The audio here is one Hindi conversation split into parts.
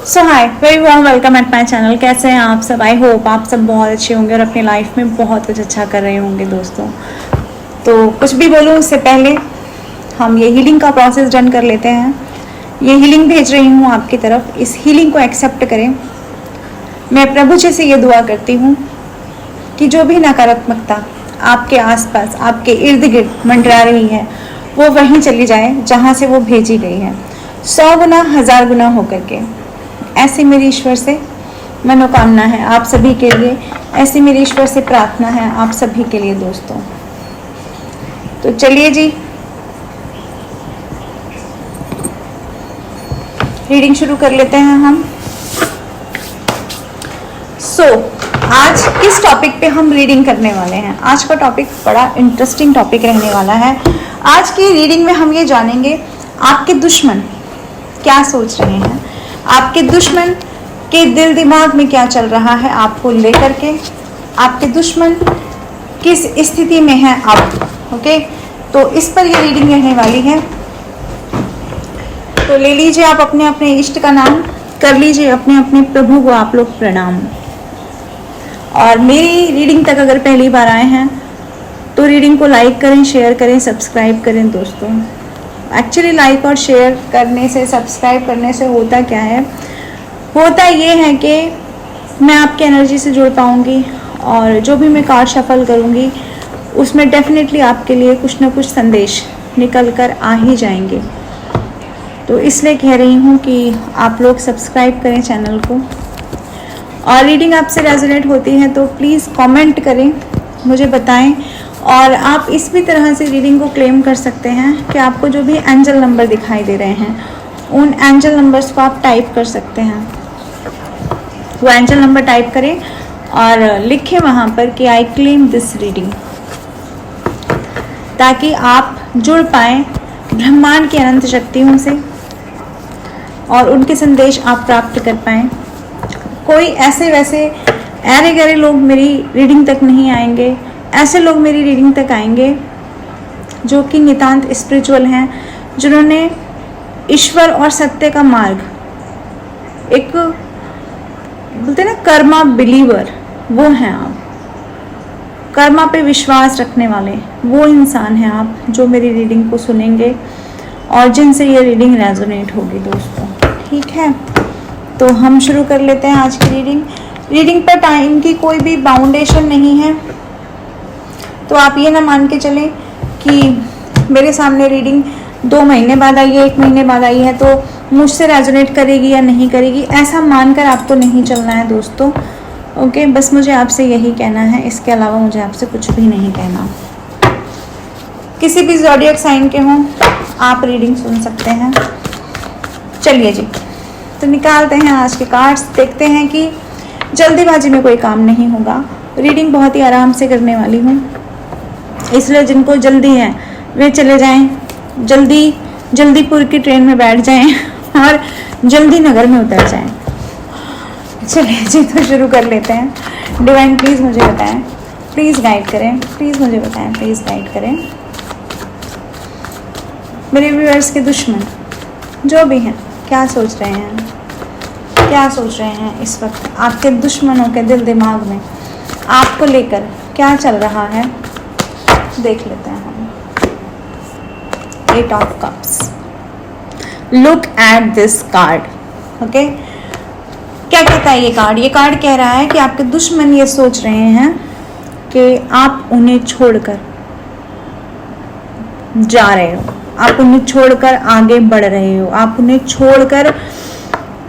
So hi, very warm welcome at my channel. कैसे हैं आप सब? आई होप आप सब बहुत अच्छे होंगे और अपनी लाइफ में बहुत कुछ अच्छा कर रहे होंगे दोस्तों। तो कुछ भी बोलूँ उससे पहले हम ये हीलिंग का प्रोसेस डन कर लेते हैं। ये हीलिंग भेज रही हूँ आपकी तरफ, इस हीलिंग को एक्सेप्ट करें। मैं प्रभु जी से ये दुआ करती हूँ कि जो भी नकारात्मकता आपके आसपास, आपके इर्द गिर्द मंडरा रही है, वो वहीं चली जाए जहाँ से वो भेजी गई है, 100 गुना 1000 गुना होकर के। ऐसी मेरी ईश्वर से मनोकामना है आप सभी के लिए, ऐसी मेरी ईश्वर से प्रार्थना है आप सभी के लिए दोस्तों। तो चलिए जी, रीडिंग शुरू कर लेते हैं हम। आज किस टॉपिक पे हम रीडिंग करने वाले हैं? आज का टॉपिक बड़ा इंटरेस्टिंग टॉपिक रहने वाला है। आज की रीडिंग में हम ये जानेंगे आपके दुश्मन क्या सोच रहे हैं, आपके दुश्मन के दिल दिमाग में क्या चल रहा है आपको लेकर के, आपके दुश्मन किस स्थिति में है आप। ओके, तो इस पर ये रीडिंग रहने वाली है। तो ले लीजिए आप अपने अपने इष्ट का नाम, कर लीजिए अपने अपने प्रभु को आप लोग प्रणाम। और मेरी रीडिंग तक अगर पहली बार आए हैं तो रीडिंग को लाइक करें, शेयर करें, सब्सक्राइब करें दोस्तों। एक्चुअली लाइक और शेयर करने से, सब्सक्राइब करने से होता क्या है, होता ये है कि मैं आपकी एनर्जी से जुड़ पाऊँगी और जो भी मैं कार्ड शफल करूँगी उसमें डेफिनेटली आपके लिए कुछ ना कुछ संदेश निकल कर आ ही जाएंगे। तो इसलिए कह रही हूँ कि आप लोग सब्सक्राइब करें चैनल को। और रीडिंग आपसे रेजोनेट होती है तो प्लीज़ कमेंट करें, मुझे बताएं। और आप इस भी तरह से रीडिंग को क्लेम कर सकते हैं कि आपको जो भी एंजल नंबर दिखाई दे रहे हैं उन एंजल नंबर्स को आप टाइप कर सकते हैं। वो एंजल नंबर टाइप करें और लिखें वहाँ पर कि आई क्लेम दिस रीडिंग, ताकि आप जुड़ पाएँ ब्रह्मांड की अनंत शक्तियों से और उनके संदेश आप प्राप्त कर पाएँ। कोई ऐसे वैसे ऐरे गहरे लोग मेरी रीडिंग तक नहीं आएंगे, ऐसे लोग मेरी रीडिंग तक आएंगे जो कि नितांत स्पिरिचुअल हैं, जिन्होंने ईश्वर और सत्य का मार्ग, एक बोलते हैं ना कर्मा बिलीवर, वो हैं आप। कर्मा पे विश्वास रखने वाले वो इंसान हैं आप जो मेरी रीडिंग को सुनेंगे और जिनसे ये रीडिंग रेजोनेट होगी दोस्तों। ठीक है, तो हम शुरू कर लेते हैं आज की रीडिंग। रीडिंग पर टाइम की कोई भी बाउंडेशन नहीं है, तो आप ये ना मान के चलें कि मेरे सामने रीडिंग 2 महीने बाद आई है, 1 महीने बाद आई है तो मुझसे रेजोनेट करेगी या नहीं करेगी, ऐसा मानकर आपको नहीं चलना है दोस्तों। ओके, बस मुझे आपसे यही कहना है, इसके अलावा मुझे आपसे कुछ भी नहीं कहना। किसी भी ज़ोडिएक साइन के हों आप रीडिंग सुन सकते हैं। चलिए जी, तो निकालते हैं आज के कार्ड्स, देखते हैं कि जल्दीबाजी में कोई काम नहीं होगा। रीडिंग बहुत ही आराम से करने वाली हूँ, इसलिए जिनको जल्दी है वे चले जाएं, जल्दीपुर की ट्रेन में बैठ जाएं और जल्दी नगर में उतर जाएं। चलिए जी, तो शुरू कर लेते हैं। डिवाइन प्लीज़ मुझे बताएं, प्लीज़ गाइड करें, प्लीज़ मुझे बताएं, प्लीज़ गाइड करें। मेरे व्यूअर्स के दुश्मन जो भी हैं क्या सोच रहे हैं, क्या सोच रहे हैं इस वक्त? आपके दुश्मनों के दिल दिमाग में आपको लेकर क्या चल रहा है, देख लेते हैं हम। 8 of cups. Look at this card. Okay, क्या कहता है ये कार्ड? ये कार्ड कह रहा है कि आपके दुश्मन ये सोच रहे हैं कि आप उन्हें छोड़कर जा रहे हो, आप उन्हें छोड़कर आगे बढ़ रहे हो, आप उन्हें छोड़कर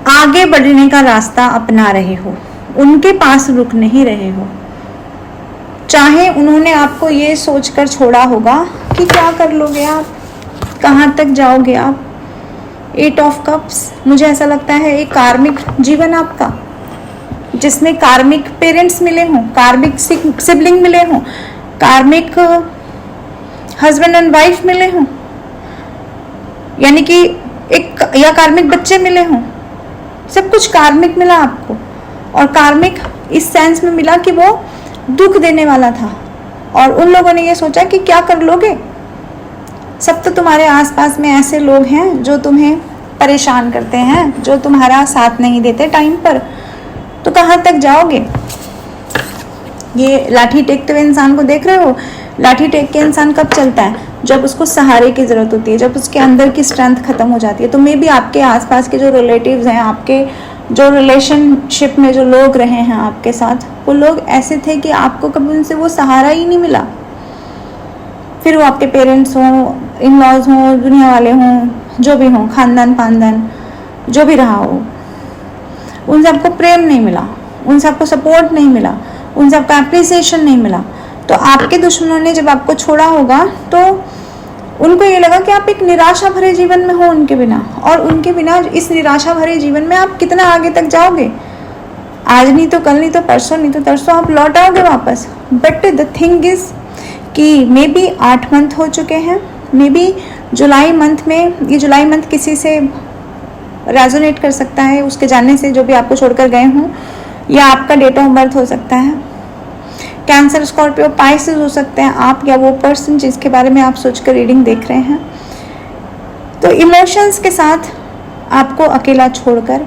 आगे बढ़ने का रास्ता अपना रहे हो, उनके पास रुक नहीं रहे हो। चाहे उन्होंने आपको ये सोचकर छोड़ा होगा कि क्या कर लोगे आप, कहाँ तक जाओगे आप। 8 ऑफ कप्स, मुझे ऐसा लगता है एक कार्मिक जीवन आपका, जिसमें कार्मिक पेरेंट्स मिले हों, कार्मिक सिबलिंग मिले हों, कार्मिक हस्बैंड एंड वाइफ मिले हों, यानी कि एक या कार्मिक बच्चे मिले हों। सब कुछ कार्मिक मिला आपको, और कार्मिक इस सेंस में मिला कि वो दुख देने वाला था और उन लोगों ने ये सोचा कि क्या कर लोगे। सब तो तुम्हारे आसपास में ऐसे लोग हैं जो तुम्हें परेशान करते हैं, जो तुम्हारा साथ नहीं देते टाइम पर, तो कहाँ तक जाओगे। ये लाठी टेकते हुए इंसान को देख रहे हो, लाठी टेक के इंसान कब चलता है, जब उसको सहारे की ज़रूरत होती है, जब उसके अंदर की स्ट्रेंथ खत्म हो जाती है। तो मे बी आपके आसपास के जो रिलेटिव्स हैं, आपके जो रिलेशनशिप में जो लोग रहे हैं आपके साथ, वो लोग ऐसे थे कि आपको कभी उनसे वो सहारा ही नहीं मिला। फिर वो आपके पेरेंट्स हों, इन लॉज हों, दुनिया वाले हों, जो भी हों, खानदान पानदान जो भी रहा हो, उनसे आपको प्रेम नहीं मिला, उनसे आपको सपोर्ट नहीं मिला, उनसे आपका अप्रिसिएशन नहीं मिला। तो आपके दुश्मनों ने जब आपको छोड़ा होगा तो उनको ये लगा कि आप एक निराशा भरे जीवन में हो उनके बिना, और उनके बिना इस निराशा भरे जीवन में आप कितना आगे तक जाओगे। आज नहीं तो कल, नहीं तो परसों, नहीं तो तरसों आप लौट आओगे वापस। बट द थिंग इज कि मे बी 8 मंथ हो चुके हैं, मे बी जुलाई मंथ में, ये जुलाई मंथ किसी से रेजोनेट कर सकता है उसके जानने से, जो भी आपको छोड़कर गए हों, या आपका डेट ऑफ बर्थ हो सकता है, कैंसर, स्कॉर्पियो, पाइसेस हो सकते हैं आप, या वो पर्सन जिसके बारे में आप सोचकर रीडिंग देख रहे हैं। तो इमोशंस के साथ आपको अकेला छोड़कर,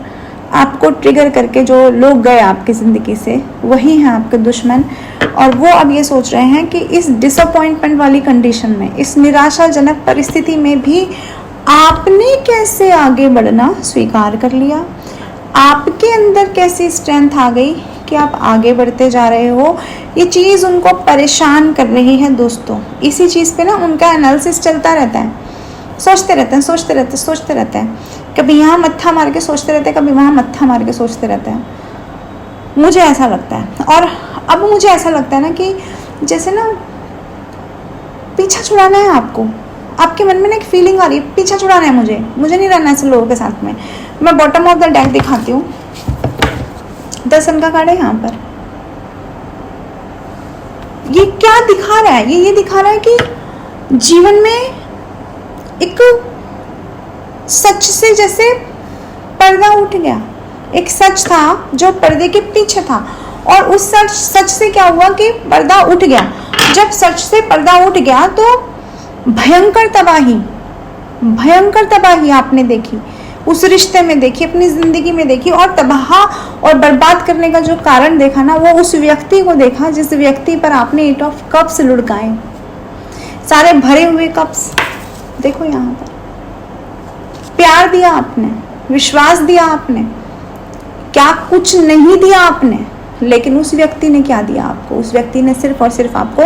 आपको ट्रिगर करके जो लोग गए आपकी ज़िंदगी से, वही हैं आपके दुश्मन। और वो अब ये सोच रहे हैं कि इस डिसअपॉइंटमेंट वाली कंडीशन में, इस निराशाजनक परिस्थिति में भी आपने कैसे आगे बढ़ना स्वीकार कर लिया, आपके अंदर कैसी स्ट्रेंथ आ गई कि आप आगे बढ़ते जा रहे हो। ये चीज़ उनको परेशान कर रही है दोस्तों। इसी चीज़ पे ना उनका एनालिसिस चलता रहता है, सोचते रहते हैं, कभी यहाँ मत्था मार के सोचते रहते हैं, कभी वहाँ मत्था मार के सोचते रहते हैं। मुझे ऐसा लगता है, और अब मुझे ऐसा लगता है ना कि जैसे ना पीछा छुड़ाना है आपको, आपके मन में ना एक फीलिंग आ रही है, पीछा छुड़ाना है मुझे नहीं रहना ऐसे लोगों के साथ में। मैं बॉटम ऑफ द डेक दिखाती हूँ, 10 सन का कार्ड है यहाँ पर। ये क्या दिखा रहा है, ये दिखा रहा है कि जीवन में एक सच से जैसे पर्दा उठ गया, एक सच था जो पर्दे के पीछे था, और उस सच से क्या हुआ कि पर्दा उठ गया। जब सच से पर्दा उठ गया तो भयंकर तबाही आपने देखी, उस रिश्ते में देखी, अपनी जिंदगी में देखी, और तबाह और बर्बाद करने का जो कारण देखा ना, वो उस व्यक्ति को देखा जिस व्यक्ति पर आपने 8 ऑफ कप्स लुढ़काए, सारे भरे हुए कप्स। देखो यहाँ पर प्यार दिया आपने, विश्वास दिया आपने, क्या कुछ नहीं दिया आपने, लेकिन उस व्यक्ति ने क्या दिया आपको। उस व्यक्ति ने सिर्फ और सिर्फ आपको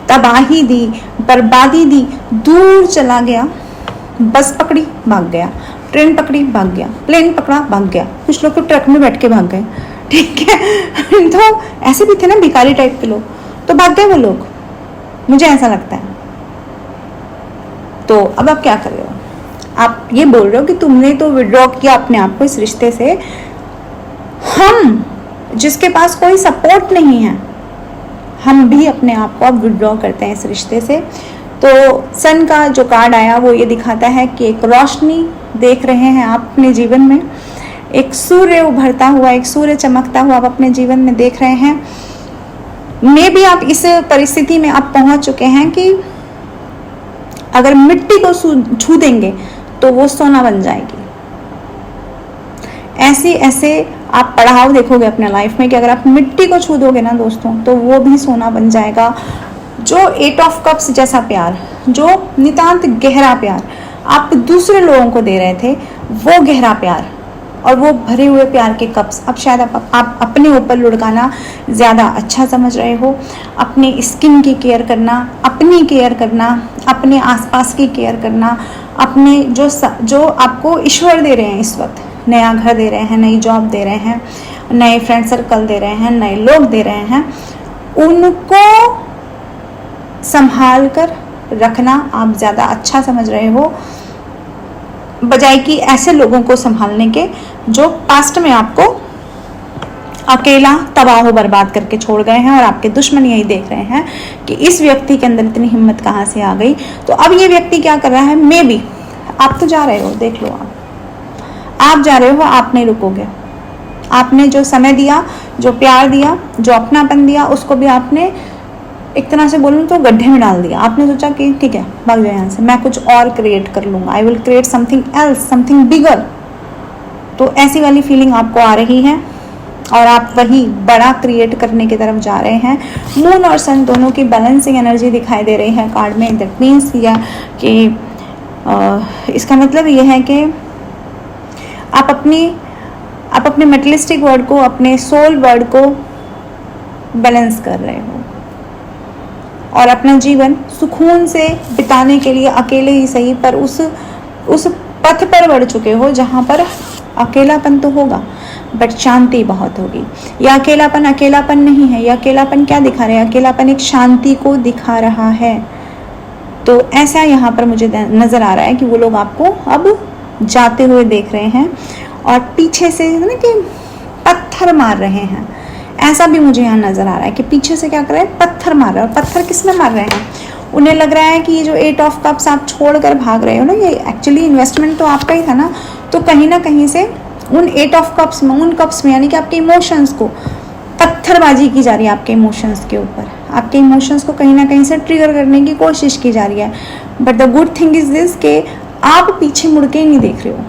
तबाही दी, बर्बादी दी, दूर चला गया, बस पकड़ी भाग गया, ट्रेन पकड़ी भाग गया, प्लेन पकड़ा भाग गया, कुछ लोग तो ट्रक में बैठ के भाग गए, ठीक है। तो ऐसे भी थे ना भिखारी टाइप के लोग, तो भाग गए वो लोग, मुझे ऐसा लगता है। तो अब आप क्या कर रहे हो, आप ये बोल रहे हो कि तुमने तो विड्रॉ किया अपने आप को इस रिश्ते से। हम जिसके पास कोई सपोर्ट नहीं है, हम भी अपने आप को अब विड्रॉ करते हैं इस रिश्ते से। तो सन का जो कार्ड आया वो ये दिखाता है कि एक रोशनी देख रहे हैं आप अपने जीवन में, एक सूर्य उभरता हुआ, एक सूर्य चमकता हुआ आप अपने जीवन में देख रहे हैं। मे भी आप इस परिस्थिति में आप पहुंच चुके हैं कि अगर मिट्टी को छू देंगे तो वो सोना बन जाएगी। ऐसे आप पड़ाव देखोगे अपने लाइफ में कि अगर आप मिट्टी को छू दोगे ना दोस्तों, तो वो भी सोना बन जाएगा। जो 8 ऑफ कप्स जैसा प्यार, जो नितांत गहरा प्यार आप दूसरे लोगों को दे रहे थे, वो गहरा प्यार और वो भरे हुए प्यार के कप्स अब शायद आप अपने ऊपर लुढ़काना ज़्यादा अच्छा समझ रहे हो। अपने स्किन की केयर करना, अपनी केयर करना, अपने आसपास की केयर करना, अपने जो आपको ईश्वर दे रहे हैं इस वक्त, नया घर दे रहे हैं, नई जॉब दे रहे हैं, नए फ्रेंड सर्कल दे रहे हैं, नए लोग दे रहे हैं, उनको संभाल कर रखना आप ज़्यादा अच्छा समझ रहे हो, बजाय कि ऐसे लोगों को संभालने के जो पास्ट में आपको अकेला तबाह बर्बाद करके छोड़ गए हैं। और आपके दुश्मन यही देख रहे हैं कि इस व्यक्ति के अंदर इतनी हिम्मत कहाँ से आ गई। तो अब ये व्यक्ति क्या कर रहा है, मे बी आप तो जा रहे हो, देख लो आप जा रहे हो, आप नहीं रुकोगे। आपने जो समय दिया, जो प्यार दिया, जो अपनापन दिया, उसको भी आपने एक तरह से बोलूँ तो गड्ढे में डाल दिया। आपने सोचा कि ठीक है भाग जाए यहाँ से, मैं कुछ और क्रिएट कर लूँगा, I will create something else, something bigger. तो ऐसी वाली फीलिंग आपको आ रही है और आप वही बड़ा क्रिएट करने की तरफ जा रहे हैं। मून और सन दोनों की बैलेंसिंग एनर्जी दिखाई दे रही है कार्ड में। दैट मीन्स या कि इसका मतलब ये है कि आप अपने मेटलिस्टिक वर्ड को, अपने सोल वर्ड को बैलेंस कर रहे हो और अपना जीवन सुकून से बिताने के लिए अकेले ही सही पर उस पथ पर बढ़ चुके हो जहाँ पर अकेलापन तो होगा बट शांति बहुत होगी। यह अकेलापन नहीं है, यह अकेलापन क्या दिखा रहा है? अकेलापन एक शांति को दिखा रहा है। तो ऐसा यहाँ पर मुझे नज़र आ रहा है कि वो लोग आपको अब जाते हुए देख रहे हैं और पीछे से ना कि पत्थर मार रहे हैं। ऐसा भी मुझे यहाँ नज़र आ रहा है कि पीछे से क्या कर रहे हैं, पत्थर मार रहे हैं। और पत्थर किस में मार रहे हैं? उन्हें लग रहा है कि ये जो 8 ऑफ कप्स आप छोड़कर भाग रहे हो ना, ये एक्चुअली इन्वेस्टमेंट तो आपका ही था ना। तो कहीं ना कहीं से उन 8 ऑफ कप्स में, उन कप्स में यानी कि आपके इमोशंस को पत्थरबाजी की जा रही है। आपके इमोशंस के ऊपर, आपके इमोशंस को कहीं ना कहीं से ट्रिगर करने की कोशिश की जा रही है। But the good thing is this कि आप पीछे मुड़ के ही नहीं देख रहे हो।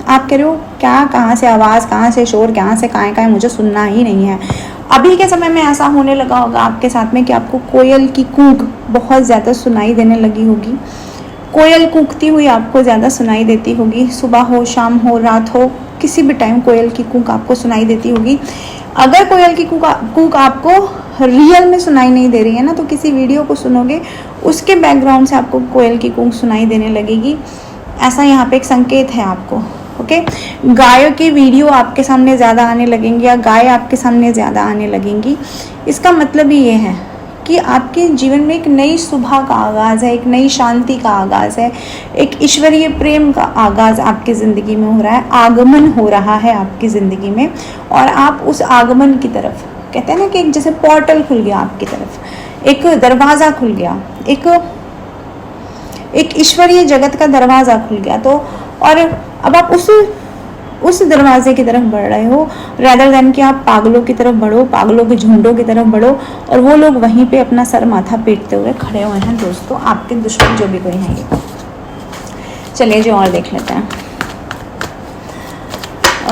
आप कह रहे हो क्या, कहाँ से आवाज़, कहाँ से शोर, कहाँ से कहाँ मुझे सुनना ही नहीं है। अभी के समय में ऐसा होने लगा होगा आपके साथ में कि आपको कोयल की कूक बहुत ज़्यादा सुनाई देने लगी होगी। कोयल कूकती हुई आपको ज़्यादा सुनाई देती होगी। सुबह हो, शाम हो, रात हो, किसी भी टाइम कोयल की कूक आपको सुनाई देती होगी। अगर कोयल की कूक आपको रियल में सुनाई नहीं दे रही है ना, तो किसी वीडियो को सुनोगे उसके बैकग्राउंड से आपको कोयल की कूक सुनाई देने लगेगी। ऐसा यहाँ पे एक संकेत है आपको। ओके, गायों की वीडियो आपके सामने ज़्यादा आने लगेंगी या गाय आपके सामने ज़्यादा आने लगेंगी। इसका मतलब ही ये है कि आपके जीवन में एक नई सुबह का आगाज़ है, एक नई शांति का आगाज़ है, एक ईश्वरीय प्रेम का आगाज़ आपकी ज़िंदगी में हो रहा है। आगमन हो रहा है आपकी ज़िंदगी में और आप उस आगमन की तरफ, कहते हैं ना कि एक जैसे पोर्टल खुल गया आपकी तरफ, एक दरवाज़ा खुल गया, एक ईश्वरीय जगत का दरवाज़ा खुल गया। तो और अब आप उस दरवाजे की तरफ बढ़ रहे हो, रैदर देन कि आप पागलों की तरफ बढ़ो, पागलों के झुंडों की तरफ बढ़ो और वो लोग वहीं पे अपना सर माथा पीटते हुए खड़े हुए हैं। दोस्तों, आपके दुश्मन जो भी कोई हैं ये। चलिए जो और देख लेते हैं।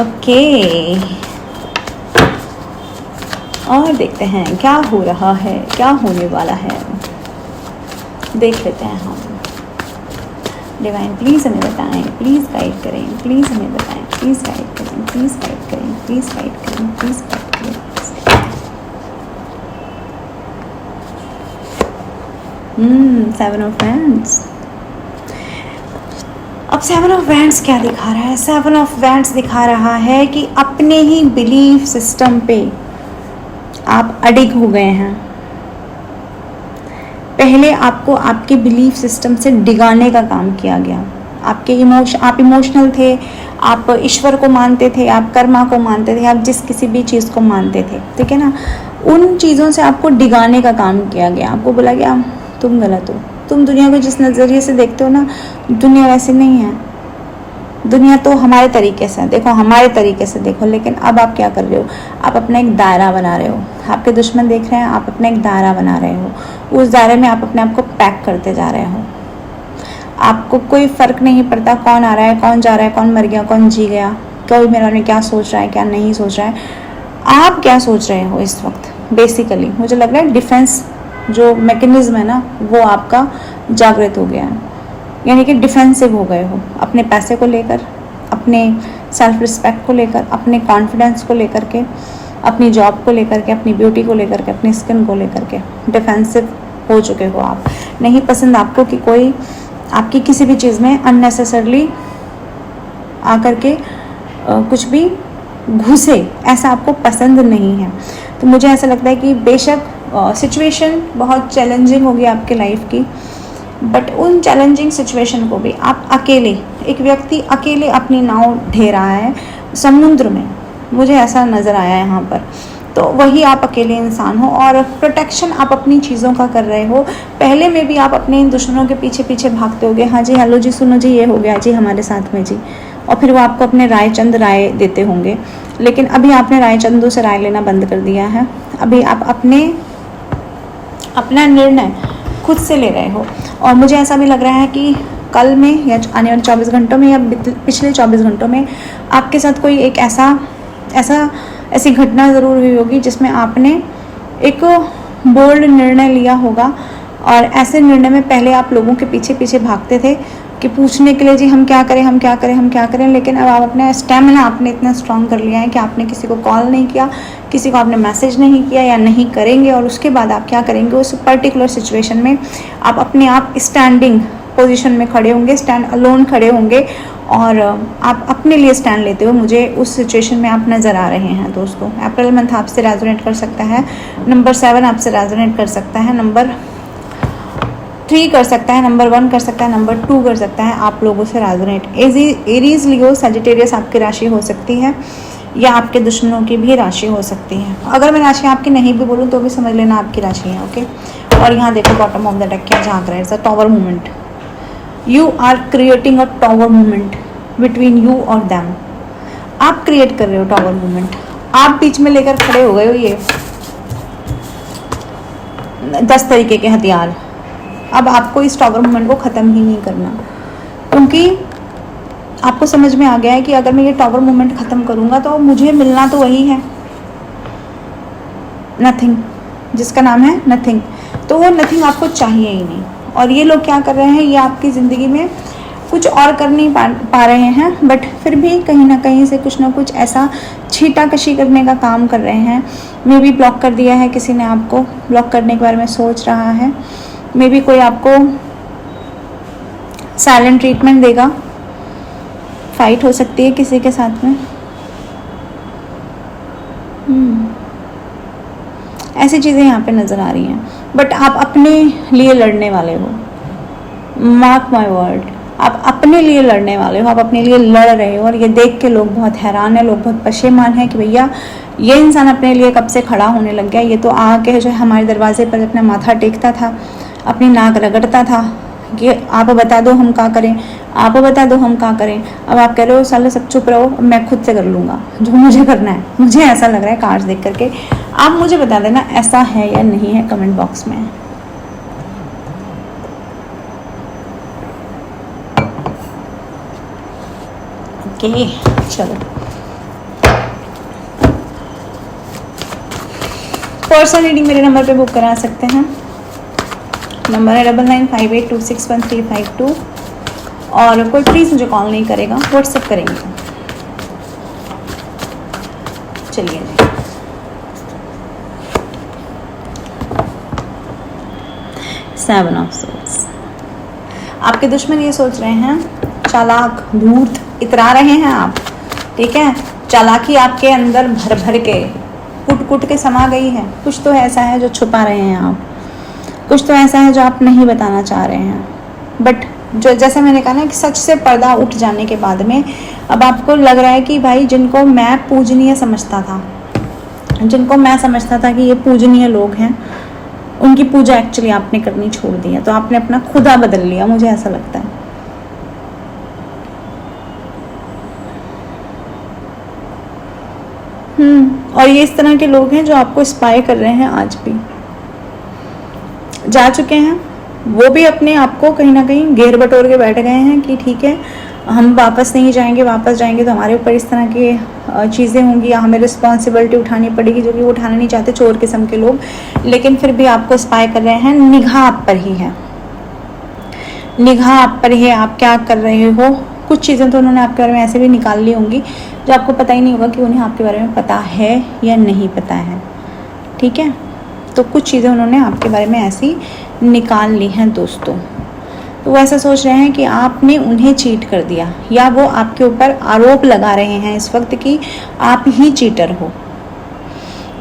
ओके, और देखते हैं क्या हो रहा है, क्या होने वाला है, देख लेते हैं हम। डिवाइन प्लीज़ हमें बताएं, प्लीज़ गाइड करें, प्लीज़ हमें बताएं, प्लीज़ गाइड करें, प्लीज़ गाइड करें, प्लीज़ गाइड करें, प्लीज़ गाइड करें। 7 ऑफ वैंड्स। अब 7 ऑफ वैंड्स क्या दिखा रहा है? 7 ऑफ वैंड्स दिखा रहा है कि अपने ही बिलीफ सिस्टम पे आप अडिग हो गए हैं। पहले आपको आपके बिलीफ सिस्टम से डिगाने का काम किया गया। आप इमोशनल थे, आप ईश्वर को मानते थे, आप कर्मा को मानते थे, आप जिस किसी भी चीज़ को मानते थे, ठीक है ना। उन चीज़ों से आपको डिगाने का काम किया गया। आपको बोला गया तुम गलत हो, तुम दुनिया को जिस नज़रिए से देखते हो ना, दुनिया वैसे नहीं है, दुनिया तो हमारे तरीके से देखो, हमारे तरीके से देखो। लेकिन अब आप क्या कर रहे हो? आप अपना एक दायरा बना रहे हो। आपके दुश्मन देख रहे हैं, आप अपना एक दायरा बना रहे हो। उस दायरे में आप अपने आप को पैक करते जा रहे हो। आपको कोई फ़र्क नहीं पड़ता कौन आ रहा है, कौन जा रहा है, कौन मर गया, कौन जी गया, कोई मेरे बारे में क्या सोच रहा है, क्या नहीं सोच रहा है। आप क्या सोच रहे हो इस वक्त? बेसिकली मुझे लग रहा है डिफेंस जो मैकेनिज्म है ना, वो आपका जागृत हो गया है। यानी कि डिफेंसिव हो गए हो अपने पैसे को लेकर, अपने सेल्फ रिस्पेक्ट को लेकर, अपने कॉन्फिडेंस को लेकर के, अपनी जॉब को लेकर के, अपनी ब्यूटी को लेकर के, अपनी स्किन को लेकर के डिफेंसिव हो चुके हो आप। नहीं पसंद आपको कि कोई आपकी किसी भी चीज़ में अननेसेसरली आकर के कुछ भी घुसे, ऐसा आपको पसंद नहीं है। तो मुझे ऐसा लगता है कि बेशक सिचुएशन बहुत चैलेंजिंग होगी आपके लाइफ की, बट उन चैलेंजिंग सिचुएशन को भी आप अकेले, एक व्यक्ति अकेले अपनी नाव ढे रहा है समुद्र में, मुझे ऐसा नज़र आया यहाँ पर। तो वही आप अकेले इंसान हो और प्रोटेक्शन आप अपनी चीज़ों का कर रहे हो। पहले में भी आप अपने इन दुश्मनों के पीछे पीछे भागते होगे, हाँ जी हेलो जी सुनो जी ये हो गया जी हमारे साथ में जी, और फिर वो आपको अपने राय देते होंगे। लेकिन अभी आपने राय चंदों से राय लेना बंद कर दिया है। अभी आप अपने अपना निर्णय खुद से ले रहे हो। और मुझे ऐसा भी लग रहा है कि कल में या आने वाले 24 घंटों में या पिछले 24 घंटों में आपके साथ कोई एक ऐसी घटना ज़रूर हुई होगी जिसमें आपने एक बोल्ड निर्णय लिया होगा। और ऐसे निर्णय में पहले आप लोगों के पीछे पीछे भागते थे कि पूछने के लिए जी हम क्या करें, हम क्या करें, हम क्या करें, लेकिन अब आप अपना स्टेमिना आपने इतना स्ट्रॉन्ग कर लिया है कि आपने किसी को कॉल नहीं किया, किसी को आपने मैसेज नहीं किया या नहीं करेंगे। और उसके बाद आप क्या करेंगे, उस पर्टिकुलर सिचुएशन में आप अपने आप स्टैंडिंग पोजीशन में खड़े होंगे, स्टैंड अलोन खड़े होंगे और आप अपने लिए स्टैंड लेते हुए मुझे उस सिचुएशन में आप नज़र आ रहे हैं दोस्तों। अप्रैल मंथ आपसे रेजोनेट कर सकता है, नंबर 7 आपसे रेजोनेट कर सकता है, नंबर 3 कर सकता है, नंबर 1 कर सकता है, नंबर 2 कर सकता है आप लोगों से रेजोनेट। एरीज, लियो, सजिटेरियस आपकी राशि हो सकती है या आपके दुश्मनों की भी राशि हो सकती है। अगर मैं राशि आपकी नहीं भी बोलूँ तो भी समझ लेना आपकी राशि है, ओके। और यहाँ देखो बॉटम ऑफ द डेक क्या झांक रहा है, it's a tower movement. You are creating a tower movement between you और दैम। आप क्रिएट कर रहे हो टॉवर मूवमेंट, आप बीच में लेकर खड़े हो गए हो ये 10 तरीके के हथियार। अब आपको इस टॉवर मूवमेंट को ख़त्म ही नहीं करना, क्योंकि आपको समझ में आ गया है कि अगर मैं ये टॉवर मूवमेंट ख़त्म करूँगा तो मुझे मिलना तो वही है, नथिंग, जिसका नाम है नथिंग। तो वो नथिंग आपको चाहिए ही नहीं। और ये लोग क्या कर रहे हैं, ये आपकी ज़िंदगी में कुछ और कर नहीं पा रहे हैं, बट फिर भी कहीं ना कहीं से कुछ ना कुछ ऐसा छीटाकशी करने का काम कर रहे हैं। मे बी ब्लॉक कर दिया है किसी ने, आपको ब्लॉक करने के बारे में सोच रहा है। मे बी कोई आपको साइलेंट ट्रीटमेंट देगा, फाइट हो सकती है किसी के साथ में। ऐसी चीज़ें यहाँ पे नज़र आ रही हैं, बट आप अपने लिए लड़ने वाले हो। मार्क माय वर्ड, आप अपने लिए लड़ने वाले हो, आप अपने लिए लड़ रहे हो। और ये देख के लोग बहुत हैरान हैं, लोग बहुत परेशान हैं कि भैया ये इंसान अपने लिए कब से खड़ा होने लग गया। ये तो आके जो हमारे दरवाजे पर अपना माथा टेकता था, अपनी नाक रगड़ता था कि आप बता दो हम क्या करें, आप बता दो हम क्या करें। अब आप कह रहे हो साले सब चुप रहो, मैं खुद से कर लूँगा जो मुझे करना है। मुझे ऐसा लग रहा है कार्ड्स देख करके। आप मुझे बता देना ऐसा है या नहीं है कमेंट बॉक्स में। ओके चलो, पर्सनल रीडिंग मेरे नंबर पे बुक करा सकते हैं। नंबर है 9958261352। और कोई प्लीज़ मुझे कॉल नहीं करेगा, व्हाट्सएप करेंगे। चलिए जी, सेवन ऑफ सोर्ड्स। आपके दुश्मन ये सोच रहे हैं, चालाक धूर्त इतरा रहे हैं आप, ठीक है। चालाकी आपके अंदर भर भर के कुट कुट के समा गई है। कुछ तो ऐसा है जो छुपा रहे हैं आप, कुछ तो ऐसा है जो आप नहीं बताना चाह रहे हैं। बट जो जैसे मैंने कहा ना कि सच से पर्दा उठ जाने के बाद में अब आपको लग रहा है कि भाई जिनको मैं पूजनीय समझता था, जिनको मैं समझता था कि ये पूजनीय लोग हैं, उनकी पूजा एक्चुअली आपने करनी छोड़ दी है। तो आपने अपना खुदा बदल लिया, मुझे ऐसा लगता है। और ये इस तरह के लोग हैं जो आपको स्पाई कर रहे हैं, आज भी जा चुके हैं। वो भी अपने आप को कहीं ना कहीं घेर बटोर के बैठ गए हैं कि ठीक है हम वापस नहीं जाएंगे, वापस जाएंगे तो हमारे ऊपर इस तरह की चीज़ें होंगी या हमें रिस्पॉन्सिबिलिटी उठानी पड़ेगी, जो कि वो उठाना नहीं चाहते, चोर किस्म के लोग। लेकिन फिर भी आपको स्पाई कर रहे हैं, निगाह आप पर ही है, निगाह आप पर ही है, आप क्या कर रहे हो। कुछ चीज़ें तो उन्होंने आपके बारे में ऐसे भी निकाल ली होंगी जो आपको पता ही नहीं होगा कि उन्हें आपके बारे में पता है या नहीं पता है, ठीक है। तो कुछ चीज़ें उन्होंने आपके बारे में ऐसी निकाल ली हैं दोस्तों। तो वो ऐसा सोच रहे हैं कि आपने उन्हें चीट कर दिया, या वो आपके ऊपर आरोप लगा रहे हैं इस वक्त कि आप ही चीटर हो।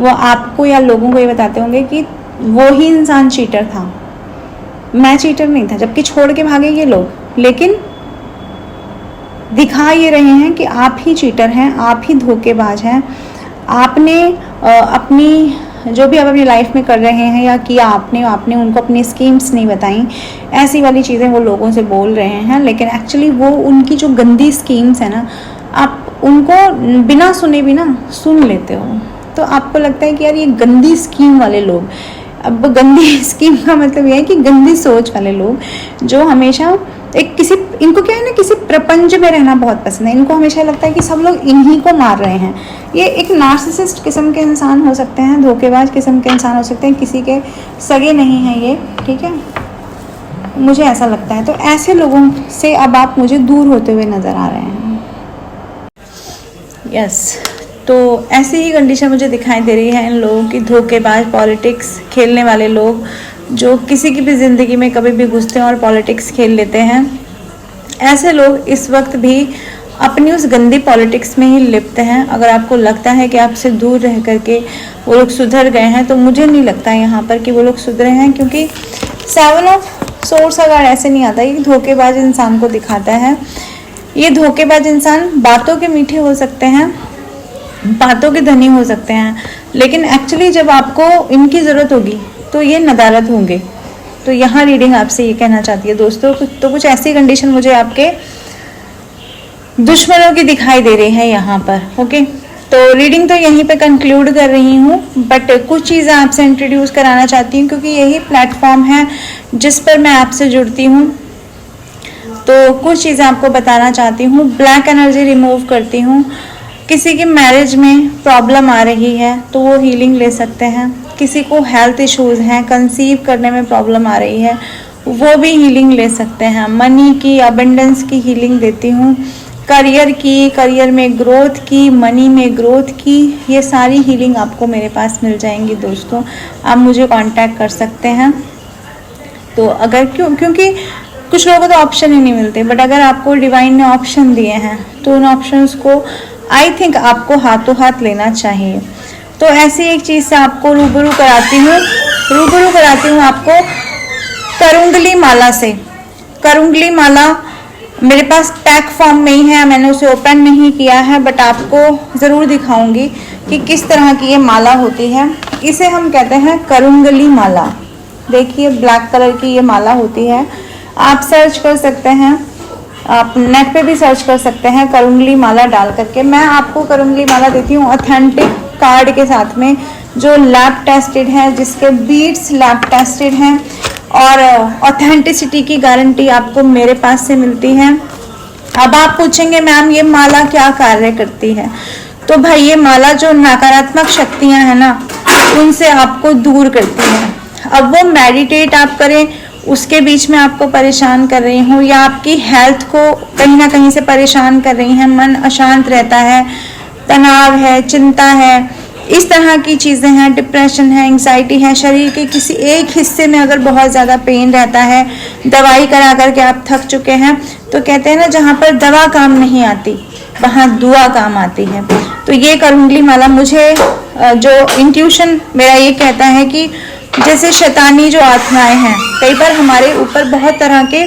वो आपको या लोगों को ये बताते होंगे कि वो ही इंसान चीटर था, मैं चीटर नहीं था, जबकि छोड़ के भागे ये लोग। लेकिन दिखा ये रहे हैं कि आप ही चीटर हैं, आप ही धोखेबाज हैं। आपने अपनी जो भी आप अपनी लाइफ में कर रहे हैं या किया आपने उनको अपनी स्कीम्स नहीं बताई, ऐसी वाली चीज़ें वो लोगों से बोल रहे हैं। लेकिन एक्चुअली वो उनकी जो गंदी स्कीम्स है ना, आप उनको बिना सुने भी ना सुन लेते हो। तो आपको लगता है कि यार ये गंदी स्कीम वाले लोग, अब गंदी स्कीम का मतलब यह है कि गंदी सोच वाले लोग जो हमेशा इनको क्या है ना, किसी प्रपंच में रहना बहुत पसंद है। इनको हमेशा लगता है कि सब लोग इन्हीं को मार रहे हैं। ये एक नार्सिसिस्ट किस्म के इंसान हो सकते हैं, धोखेबाज किस्म के इंसान हो सकते हैं, किसी के सगे नहीं हैं ये, ठीक है, मुझे ऐसा लगता है। तो ऐसे लोगों से अब आप मुझे दूर होते हुए नज़र आ रहे हैं। यस, तो ऐसी ही कंडीशन मुझे दिखाई दे रही है इन लोगों की। धोखेबाज, पॉलिटिक्स खेलने वाले लोग जो किसी की भी ज़िंदगी में कभी भी घुसते हैं और पॉलिटिक्स खेल लेते हैं, ऐसे लोग इस वक्त भी अपनी उस गंदी पॉलिटिक्स में ही लिप्त हैं। अगर आपको लगता है कि आपसे दूर रह करके वो लोग सुधर गए हैं, तो मुझे नहीं लगता यहाँ पर कि वो लोग सुधरे हैं, क्योंकि 7 ऑफ सोर्स अगर ऐसे नहीं आता, ये धोखेबाज इंसान को दिखाता है। ये धोखेबाज इंसान बातों के मीठे हो सकते हैं, बातों के धनी हो सकते हैं, लेकिन एक्चुअली जब आपको इनकी ज़रूरत होगी तो ये नदारद होंगे। तो यहाँ रीडिंग आपसे ये कहना चाहती है दोस्तों, तो कुछ ऐसी कंडीशन मुझे आपके दुश्मनों की दिखाई दे रही है यहाँ पर। ओके, तो रीडिंग तो यहीं पे कंक्लूड कर रही हूँ, बट कुछ चीज़ें आपसे इंट्रोड्यूस कराना चाहती हूँ, क्योंकि यही प्लेटफॉर्म है जिस पर मैं आपसे जुड़ती हूँ। तो कुछ चीज़ें आपको बताना चाहती हूँ। ब्लैक एनर्जी रिमूव करती हूँ। किसी की मैरिज में प्रॉब्लम आ रही है तो वो हीलिंग ले सकते हैं। किसी को हेल्थ इश्यूज़ हैं, कंसीव करने में प्रॉब्लम आ रही है, वो भी हीलिंग ले सकते हैं। मनी की, अबंडेंस की हीलिंग देती हूँ। करियर की, करियर में ग्रोथ की, मनी में ग्रोथ की, ये सारी हीलिंग आपको मेरे पास मिल जाएंगी दोस्तों। आप मुझे कांटेक्ट कर सकते हैं। तो अगर क्योंकि कुछ लोगों को तो ऑप्शन ही नहीं मिलते, बट अगर आपको डिवाइन ने ऑप्शन दिए हैं तो उन ऑप्शंस को आई थिंक आपको हाथों हाथ लेना चाहिए। तो ऐसी एक चीज़ से आपको रूबरू कराती हूँ आपको करुंगली माला से। करुंगली माला मेरे पास पैक फॉर्म में ही है, मैंने उसे ओपन नहीं किया है, बट आपको ज़रूर दिखाऊंगी कि किस तरह की ये माला होती है। इसे हम कहते हैं करुंगली माला। देखिए, ब्लैक कलर की ये माला होती है। आप सर्च कर सकते हैं, आप नेट पे भी सर्च कर सकते हैं करुंगली माला डाल करके। मैं आपको करुंगली माला देती हूँ ऑथेंटिक कार्ड के साथ में, जो लैब टेस्टेड है, जिसके बीड्स लैब टेस्टेड हैं, और ऑथेंटिसिटी की गारंटी आपको मेरे पास से मिलती है। अब आप पूछेंगे मैम ये माला क्या कार्य करती है? तो भाई ये माला जो नकारात्मक शक्तियाँ हैं ना, उनसे आपको दूर करती है। अब वो मेडिटेट आप करें, उसके बीच में आपको परेशान कर रही हूँ, या आपकी हेल्थ को कहीं ना कहीं से परेशान कर रही हैं, मन अशांत रहता है, तनाव है, चिंता है, इस तरह की चीज़ें हैं, डिप्रेशन है, एंग्जाइटी है, शरीर के किसी एक हिस्से में अगर बहुत ज़्यादा पेन रहता है, दवाई करा करके आप थक चुके हैं, तो कहते हैं ना जहाँ पर दवा काम नहीं आती वहाँ दुआ काम आती है। तो ये करुंगली माला मुझे जो इंट्यूशन मेरा ये कहता है कि जैसे शैतानी जो आत्माएं हैं, कई बार हमारे ऊपर बहुत तरह के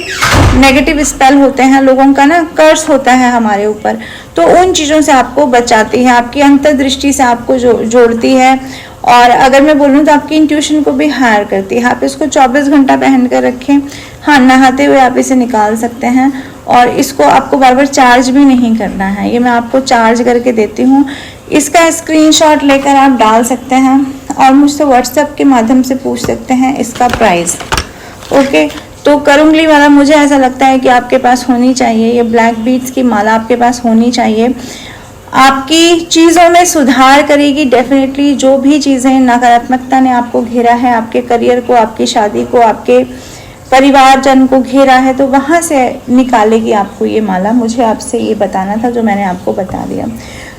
नेगेटिव स्पेल होते हैं, लोगों का ना कर्स होता है हमारे ऊपर, तो उन चीज़ों से आपको बचाती है, आपकी अंतर्दृष्टि से आपको जोड़ती है। और अगर मैं बोलूँ तो आपकी इंट्यूशन को भी हायर करती है। आप इसको 24 घंटा पहन कर रखें। हाँ, नहाते हुए आप इसे निकाल सकते हैं, और इसको आपको बार बार चार्ज भी नहीं करना है, ये मैं आपको चार्ज करके देती हूँ। इसका स्क्रीनशॉट लेकर आप डाल सकते हैं और मुझसे व्हाट्सएप के माध्यम से पूछ सकते हैं इसका प्राइस। ओके, तो करुंगली माला मुझे ऐसा लगता है कि आपके पास होनी चाहिए। ये ब्लैक बीड्स की माला आपके पास होनी चाहिए। आपकी चीज़ों में सुधार करेगी डेफिनेटली। जो भी चीज़ें नकारात्मकता ने आपको घेरा है, आपके करियर को, आपकी शादी को, आपके परिवारजन को घेरा है, तो वहाँ से निकालेगी आपको ये माला। मुझे आपसे ये बताना था, जो मैंने आपको बता दिया।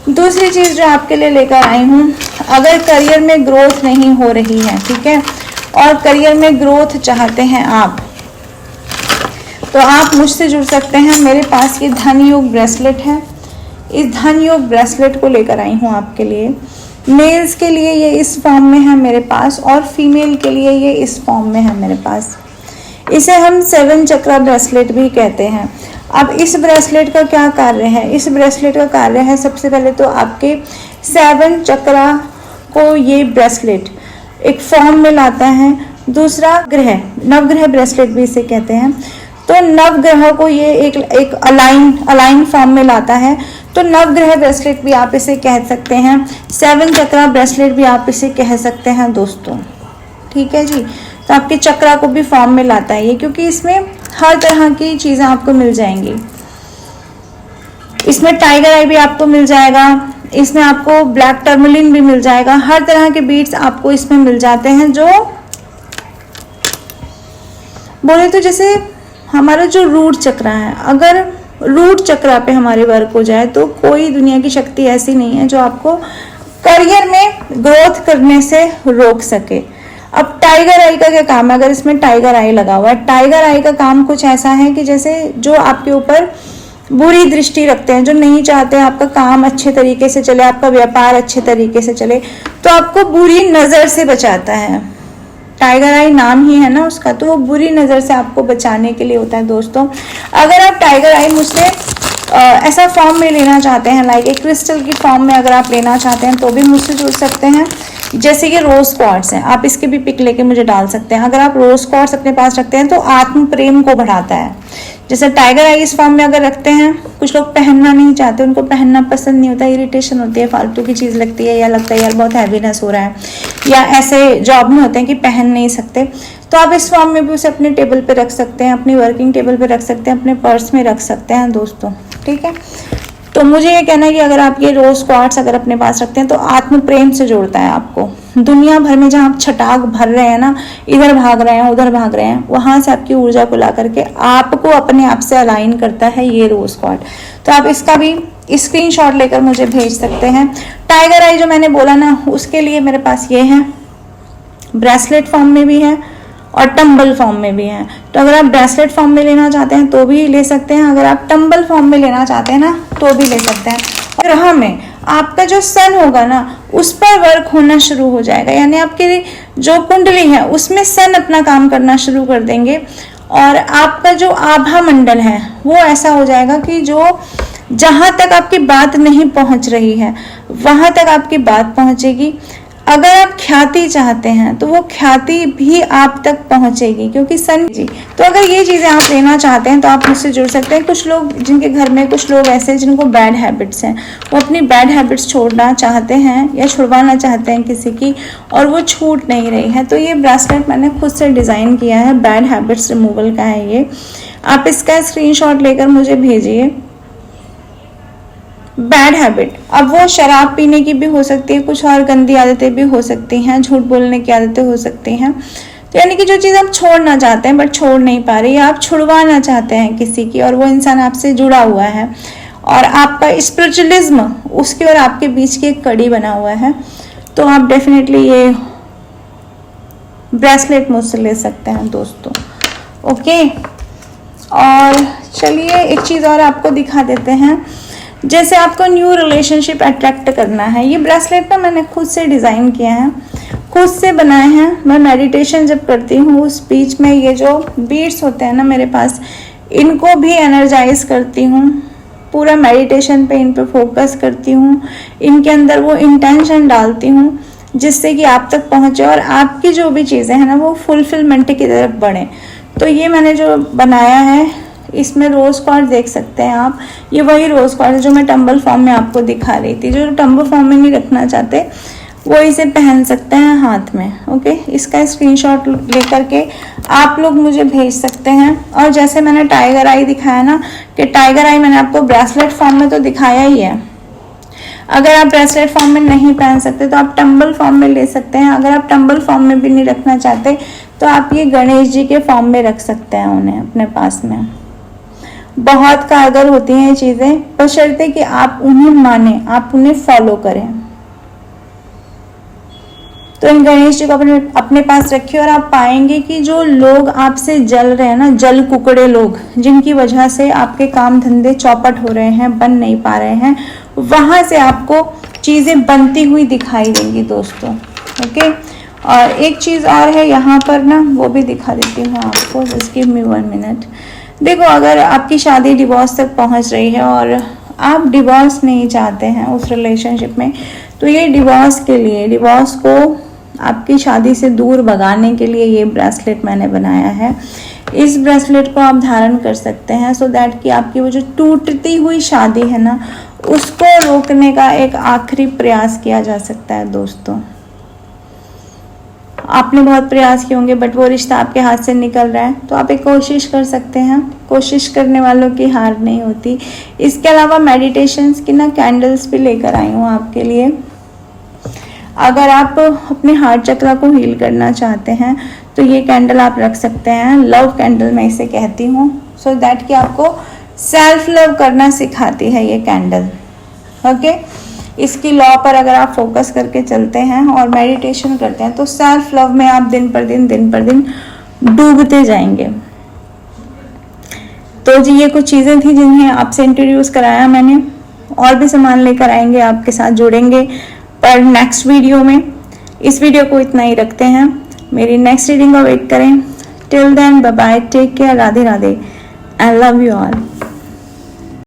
दूसरी चीज़ जो आपके लिए लेकर आई हूँ, अगर करियर में ग्रोथ नहीं हो रही है, ठीक है, और करियर में ग्रोथ चाहते हैं आप, तो आप मुझसे जुड़ सकते हैं। मेरे पास ये धन योग ब्रेसलेट है। इस धन योग ब्रेसलेट को लेकर आई हूँ आपके लिए। मेल्स के लिए ये इस फॉर्म में है मेरे पास, और फीमेल के लिए ये इस फॉर्म में है मेरे पास। इसे हम 7 चक्रा ब्रेसलेट भी कहते हैं। अब इस ब्रेसलेट का क्या कार्य है? इस ब्रेसलेट का कार्य है, सबसे पहले तो आपके 7 चक्रा को ये ब्रेसलेट एक फॉर्म में लाता है। दूसरा ग्रह, नवग्रह ब्रेसलेट भी इसे कहते हैं। तो नवग्रह को ये एक अलाइन फॉर्म में लाता है। तो नवग्रह ब्रेसलेट भी आप इसे कह सकते हैं, 7 चक्रा ब्रेसलेट भी आप इसे कह सकते हैं दोस्तों। ठीक है जी। तो आपके चक्रा को भी फॉर्म में लाता है ये, क्योंकि इसमें हर तरह की चीज़ें आपको मिल जाएंगी। इसमें टाइगर आई भी आपको मिल जाएगा, इसमें आपको ब्लैक टर्मलिन भी मिल जाएगा, हर तरह के बीट्स आपको इसमें मिल जाते हैं। जो बोले तो जैसे हमारा जो रूट चक्रा है, अगर रूट चक्रा पे हमारे वर्क हो जाए तो कोई दुनिया की शक्ति ऐसी नहीं है जो आपको करियर में ग्रोथ करने से रोक सके। अब टाइगर आई का क्या काम है? अगर इसमें टाइगर आई लगा हुआ है, टाइगर आई का काम कुछ ऐसा है कि जैसे जो आपके ऊपर बुरी दृष्टि रखते हैं, जो नहीं चाहते आपका काम अच्छे तरीके से चले, आपका व्यापार अच्छे तरीके से चले, तो आपको बुरी नज़र से बचाता है। टाइगर आई नाम ही है ना उसका, तो वो बुरी नज़र से आपको बचाने के लिए होता है दोस्तों। अगर आप टाइगर आई मुझसे ऐसा फॉर्म में लेना चाहते हैं, लाइक एक क्रिस्टल की फॉर्म में अगर आप लेना चाहते हैं तो भी मुझसे जुड़ सकते हैं। जैसे कि रोज क्वार्ट्स हैं, आप इसके भी पिक लेके मुझे डाल सकते हैं। अगर आप रोज क्वार्ट्स अपने पास रखते हैं तो आत्म प्रेम को बढ़ाता है। जैसे टाइगर आई इस फॉर्म में अगर रखते हैं, कुछ लोग पहनना नहीं चाहते, उनको पहनना पसंद नहीं होता, इरिटेशन होती है, फालतू की चीज़ लगती है, या लगता है यार बहुत हैवीनेस हो रहा है, या ऐसे जॉब में होते हैं कि पहन नहीं सकते, तो आप इस फॉर्म में भी उसे अपने टेबल पे रख सकते हैं, अपनी वर्किंग टेबल पे रख सकते हैं, अपने पर्स में रख सकते हैं दोस्तों, ठीक है। तो मुझे ये कहना है कि अगर आप ये रोज क्वार्ट्स अगर अपने पास रखते हैं तो आत्म प्रेम से जोड़ता है आपको। दुनिया भर में जहाँ आप छटाक भर रहे हैं ना, इधर भाग रहे हैं उधर भाग रहे हैं, वहां से आपकी ऊर्जा को ला करके आपको अपने आप से अलाइन करता है ये रोज क्वार्ट। तो आप इसका भी स्क्रीनशॉट लेकर मुझे भेज सकते हैं। टाइगर आई जो मैंने बोला ना, उसके लिए मेरे पास ये है, ब्रेसलेट फॉर्म में भी है और टंबल फॉर्म में भी है। तो अगर आप ब्रेसलेट फॉर्म में लेना चाहते हैं तो भी ले सकते हैं, अगर आप टंबल फॉर्म में लेना चाहते हैं ना तो भी ले सकते हैं। और ग्रह में आपका जो सन होगा ना, उस पर वर्क होना शुरू हो जाएगा, यानी आपकी जो कुंडली है उसमें सन अपना काम करना शुरू कर देंगे, और आपका जो आभा मंडल है वो ऐसा हो जाएगा कि जो जहां तक आपकी बात नहीं पहुंच रही है वहां तक आपकी बात पहुंचेगी। अगर आप ख्याति चाहते हैं तो वो ख्याति भी आप तक पहुंचेगी, क्योंकि सन जी। तो अगर ये चीज़ें आप लेना चाहते हैं तो आप मुझसे जुड़ सकते हैं। कुछ लोग जिनके घर में कुछ लोग ऐसे हैं जिनको बैड हैबिट्स हैं, वो अपनी बैड हैबिट्स छोड़ना चाहते हैं या छुड़वाना चाहते हैं किसी की, और वो छूट नहीं रही है, तो ये ब्रेसलेट मैंने खुद से डिज़ाइन किया है, बैड हैबिट्स रिमूवल का है ये। आप इसका स्क्रीनशॉट लेकर मुझे भेजिए। बैड हैबिट, अब वो शराब पीने की भी हो सकती है, कुछ और गंदी आदतें भी हो सकती हैं, झूठ बोलने की आदतें हो सकती हैं, तो यानी कि जो चीज़ आप छोड़ना चाहते हैं बट छोड़ नहीं पा रही, आप छुड़वाना चाहते हैं किसी की, और वो इंसान आपसे जुड़ा हुआ है और आपका स्पिरिचुअलिज्म उसकी और आपके बीच की एक कड़ी बना हुआ है, तो आप डेफिनेटली ये ब्रेसलेट मुझसे ले सकते हैं दोस्तों। ओके, और चलिए एक चीज़ और आपको दिखा देते हैं। जैसे आपको न्यू रिलेशनशिप अट्रैक्ट करना है, ये ब्रेसलेट ना मैंने खुद से डिज़ाइन किया है, खुद से बनाए हैं। मैं मेडिटेशन जब करती हूँ उस बीच में ये जो बीट्स होते हैं ना मेरे पास, इनको भी एनर्जाइज करती हूँ, पूरा मेडिटेशन पे इन पे फोकस करती हूँ, इनके अंदर वो इंटेंशन डालती हूँ जिससे कि आप तक पहुँचे और आपकी जो भी चीज़ें हैं ना वो फुलफिलमेंट की तरफ बढ़ें। तो ये मैंने जो बनाया है, इसमें रोज क्वार्ट्स देख सकते हैं आप, ये वही रोज क्वार्ट्स है जो मैं टंबल फॉर्म में आपको दिखा रही थी। जो टंबल फॉर्म में नहीं रखना चाहते वो इसे पहन सकते हैं हाथ में। ओके, इसका स्क्रीनशॉट लेकर के आप लोग मुझे भेज सकते हैं। और जैसे मैंने टाइगर आई दिखाया ना, कि टाइगर आई मैंने आपको ब्रेसलेट फॉर्म में तो दिखाया ही है, अगर आप ब्रेसलेट फॉर्म में नहीं पहन सकते तो आप टंबल फॉर्म में ले सकते हैं। अगर आप टंबल फॉर्म में भी नहीं रखना चाहते तो आप ये गणेश जी के फॉर्म में रख सकते हैं उन्हें अपने पास में। बहुत कारगर होती हैं ये चीज़ें, बशर्ते कि आप उन्हें माने, आप उन्हें फॉलो करें। तो इन गणेश जी को अपने पास रखिए और आप पाएंगे कि जो लोग आपसे जल रहे हैं ना, जल कुकड़े लोग, जिनकी वजह से आपके काम धंधे चौपट हो रहे हैं, बन नहीं पा रहे हैं, वहां से आपको चीज़ें बनती हुई दिखाई देंगी दोस्तों। ओके, और एक चीज़ और है यहाँ पर ना, वो भी दिखा देती हूँ आपको। Just give me 1 minute. देखो, अगर आपकी शादी डिवोर्स तक पहुँच रही है और आप डिवोर्स नहीं चाहते हैं उस रिलेशनशिप में, तो ये डिवोर्स के लिए, डिवोर्स को आपकी शादी से दूर भगाने के लिए ये ब्रेसलेट मैंने बनाया है। इस ब्रेसलेट को आप धारण कर सकते हैं सो दैट कि आपकी वो जो टूटती हुई शादी है ना, उसको रोकने का एक आखिरी प्रयास किया जा सकता है दोस्तों। आपने बहुत प्रयास किए होंगे बट वो रिश्ता आपके हाथ से निकल रहा है, तो आप एक कोशिश कर सकते हैं। कोशिश करने वालों की हार नहीं होती। इसके अलावा मेडिटेशंस की ना कैंडल्स भी लेकर आई हूँ आपके लिए। अगर आप अपने हार्ट चक्र को हील करना चाहते हैं तो ये कैंडल आप रख सकते हैं। लव कैंडल मैं इसे कहती हूँ, सो दैट कि आपको सेल्फ लव करना सिखाती है ये कैंडल। ओके, इसकी लॉ पर अगर आप फोकस करके चलते हैं और मेडिटेशन करते हैं तो सेल्फ लव में आप दिन पर दिन डूबते जाएंगे। तो जी ये कुछ चीज़ें थी जिन्हें आपसे इंट्रोड्यूस कराया मैंने। और भी सामान लेकर आएंगे, आपके साथ जुड़ेंगे पर नेक्स्ट वीडियो में। इस वीडियो को इतना ही रखते हैं, मेरी नेक्स्ट रीडिंग का वेट करें। Till then bye bye, take care, Radhe Radhe, I love you all.